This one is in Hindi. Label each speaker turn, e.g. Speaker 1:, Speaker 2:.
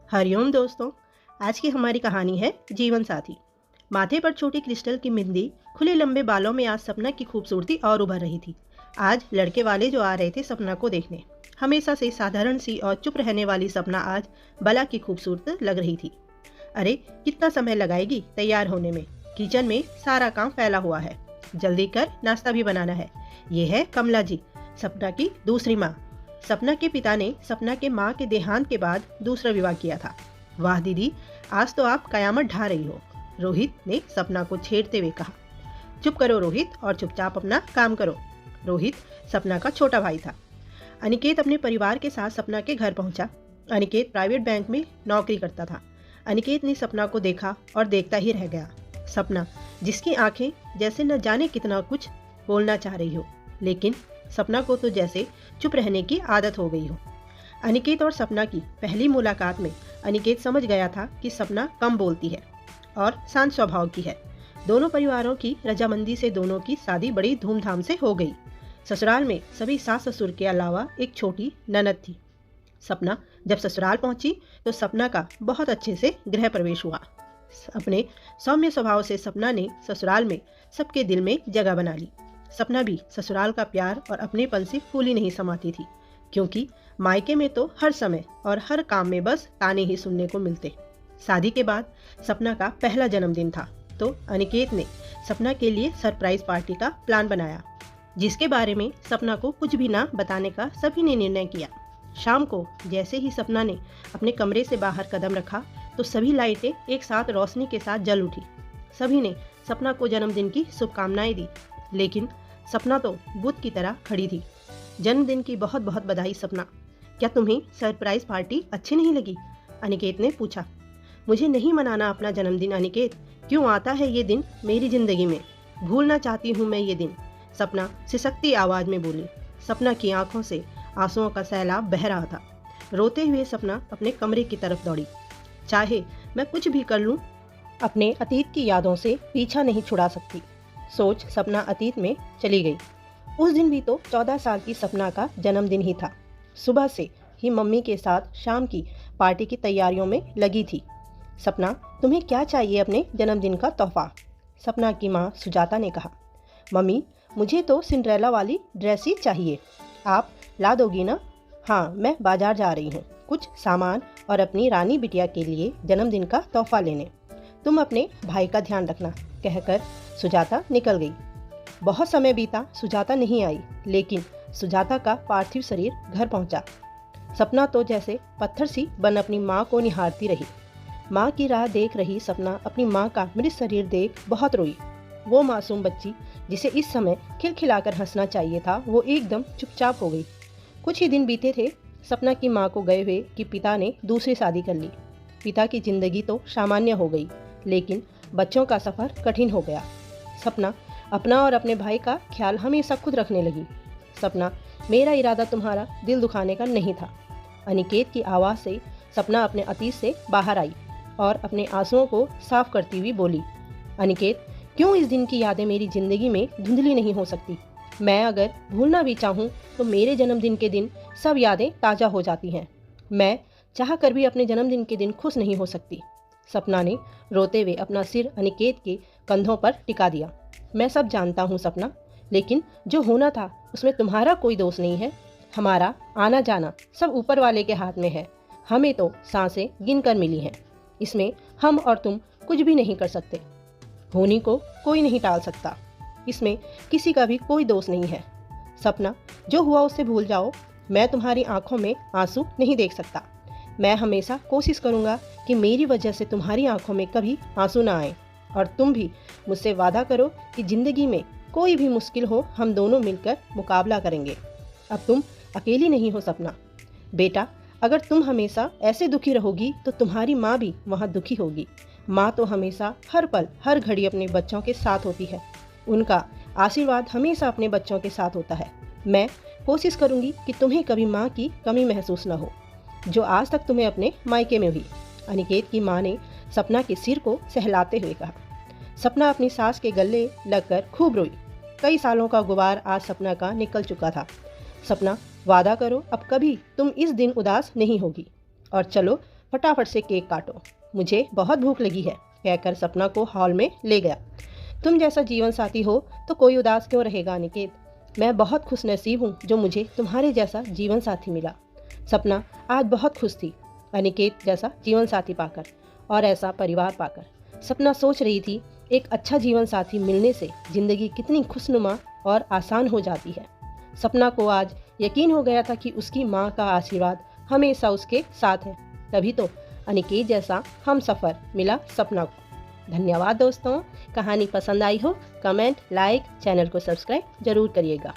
Speaker 1: हरिओम दोस्तों। आज की हमारी कहानी है जीवन साथी। माथे पर छोटी क्रिस्टल की बिंदी, खुले लंबे बालों में आज सपना की खूबसूरती और उभर रही थी। आज लड़के वाले जो आ रहे थे सपना को देखने, हमेशा से साधारण सी और चुप रहने वाली सपना आज बला की खूबसूरत लग रही थी। अरे कितना समय लगाएगी तैयार होने में। किचन में सारा काम फैला हुआ है, जल्दी कर नाश्ता भी बनाना है। ये है कमला जी, सपना की दूसरी माँ। सपना के पिता ने सपना के माँ के देहांत के बाद दूसरा विवाह किया था। वाह दीदी, आज तो आप कयामत ढा रही हो, रोहित ने सपना को छेड़ते हुए कहा। चुप करो रोहित और चुपचाप अपना काम करो। रोहित सपना का छोटा भाई था। अनिकेत अपने परिवार के साथ सपना के घर पहुंचा। अनिकेत प्राइवेट बैंक में नौकरी करता था। अनिकेत ने सपना को देखा और देखता ही रह गया। सपना, जिसकी आंखें जैसे न जाने कितना कुछ बोलना चाह रही हो, लेकिन सपना को तो जैसे चुप रहने की आदत हो गई हो। अनिकेत और सपना की पहली मुलाकात में अनिकेत समझ गया था कि सपना कम बोलती है और शांत स्वभाव की है। दोनों परिवारों की रजामंदी से दोनों की शादी बड़ी धूमधाम से हो गई। ससुराल में सभी सास ससुर के अलावा एक छोटी ननद थी। सपना जब ससुराल पहुंची तो सपना का बहुत अच्छे से गृह प्रवेश हुआ। अपने सौम्य स्वभाव से सपना ने ससुराल में सबके दिल में जगह बना ली। सपना भी ससुराल का प्यार और अपनेपन से फूली नहीं समाती थी, क्योंकि मायके में तो हर समय और हर काम में बस ताने ही सुनने को मिलते। शादी के बाद सपना का पहला जन्मदिन था, तो अनिकेत ने सपना के लिए सरप्राइज पार्टी का प्लान बनाया, जिसके बारे में सपना को कुछ भी ना बताने का सभी ने निर्णय किया। शाम को जैसे ही सपना ने अपने कमरे से बाहर कदम रखा तो सभी लाइटें एक साथ रोशनी के साथ जल उठी। सभी ने सपना को जन्मदिन की शुभकामनाएं दी, लेकिन सपना तो बुत की तरह खड़ी थी। जन्मदिन की बहुत बहुत बधाई सपना। क्या तुम्हें सरप्राइज पार्टी अच्छी नहीं लगी? अनिकेत ने पूछा। मुझे नहीं मनाना अपना जन्मदिन अनिकेत, क्यों आता है ये दिन मेरी जिंदगी में? भूलना चाहती हूँ मैं ये दिन, सपना सिसकती आवाज में बोली। सपना की आंखों से आंसुओं का सैलाब बह रहा था। रोते हुए सपना अपने कमरे की तरफ दौड़ी। चाहे मैं कुछ भी कर लूं, अपने अतीत की यादों से पीछा नहीं छुड़ा सकती, सोच सपना अतीत में चली गई। उस दिन भी तो 14 साल की सपना का जन्मदिन ही था। सुबह से ही मम्मी के साथ शाम की पार्टी की तैयारियों में लगी थी। सपना, तुम्हें क्या चाहिए अपने जन्मदिन का तोहफा? सपना की माँ सुजाता ने कहा। मम्मी, मुझे तो सिंड्रेला वाली ड्रेस ही चाहिए, आप ला दोगी ना? हाँ, मैं बाजार जा रही हूँ कुछ सामान और अपनी रानी बिटिया के लिए जन्मदिन का तोहफा लेने। तुम अपने भाई का ध्यान रखना, कहकर सुजाता निकल गई। बहुत समय बीता, सुजाता नहीं आई, लेकिन सुजाता का पार्थिव शरीर घर पहुंचा। सपना तो जैसे पत्थर सी बन अपनी माँ को निहारती रही। माँ की राह देख रही सपना अपनी माँ का मृत शरीर देख बहुत रोई। वो मासूम बच्ची जिसे इस समय खिलखिलाकर हंसना चाहिए था, वो एकदम चुपचाप हो गई। कुछ ही दिन बीते थे सपना की माँ को गए हुए कि पिता ने दूसरी शादी कर ली। पिता की जिंदगी तो सामान्य हो गई, लेकिन बच्चों का सफ़र कठिन हो गया। सपना अपना और अपने भाई का ख्याल हमेशा खुद रखने लगी। सपना, मेरा इरादा तुम्हारा दिल दुखाने का नहीं था। अनिकेत की आवाज़ से सपना अपने अतीत से बाहर आई और अपने आंसुओं को साफ करती हुई बोली। अनिकेत, क्यों इस दिन की यादें मेरी ज़िंदगी में धुंधली नहीं हो सकती? मैं अगर भूलना भी चाहूँ तो मेरे जन्मदिन के दिन सब यादें ताज़ा हो जाती हैं। मैं चाह कर भी अपने जन्मदिन के दिन खुश नहीं हो सकती। सपना ने रोते हुए अपना सिर अनिकेत के कंधों पर टिका दिया। मैं सब जानता हूँ सपना, लेकिन जो होना था उसमें तुम्हारा कोई दोष नहीं है। हमारा आना जाना सब ऊपर वाले के हाथ में है। हमें तो सांसें गिन कर मिली हैं, इसमें हम और तुम कुछ भी नहीं कर सकते। होनी को कोई नहीं टाल सकता, इसमें किसी का भी कोई दोष नहीं है। सपना, जो हुआ उसे भूल जाओ। मैं तुम्हारी आंखों में आंसू नहीं देख सकता। मैं हमेशा कोशिश करूँगा कि मेरी वजह से तुम्हारी आंखों में कभी आंसू ना आए, और तुम भी मुझसे वादा करो कि ज़िंदगी में कोई भी मुश्किल हो हम दोनों मिलकर मुकाबला करेंगे। अब तुम अकेली नहीं हो सपना। बेटा, अगर तुम हमेशा ऐसे दुखी रहोगी तो तुम्हारी माँ भी वहाँ दुखी होगी। माँ तो हमेशा हर पल हर घड़ी अपने बच्चों के साथ होती है। उनका आशीर्वाद हमेशा अपने बच्चों के साथ होता है। मैं कोशिश करूँगी कि तुम्हें कभी माँ की कमी महसूस न हो, जो आज तक तुम्हें अपने मायके में हुई। अनिकेत की माँ ने सपना के सिर को सहलाते हुए कहा। सपना अपनी सास के गले लगकर खूब रोई। कई सालों का गुबार आज सपना का निकल चुका था। सपना, वादा करो अब कभी तुम इस दिन उदास नहीं होगी, और चलो फटाफट से केक काटो, मुझे बहुत भूख लगी है, कहकर सपना को हॉल में ले गया। तुम जैसा जीवन साथी हो तो कोई उदास क्यों रहेगा अनिकेत। मैं बहुत खुशनसीब हूँ जो मुझे तुम्हारे जैसा जीवन साथी मिला। सपना आज बहुत खुश थी अनिकेत जैसा जीवन साथी पाकर और ऐसा परिवार पाकर। सपना सोच रही थी एक अच्छा जीवन साथी मिलने से जिंदगी कितनी खुशनुमा और आसान हो जाती है। सपना को आज यकीन हो गया था कि उसकी माँ का आशीर्वाद हमेशा उसके साथ है, तभी तो अनिकेत जैसा हम सफ़र मिला सपना को। धन्यवाद दोस्तों। कहानी पसंद आई हो कमेंट, लाइक, चैनल को सब्सक्राइब जरूर करिएगा।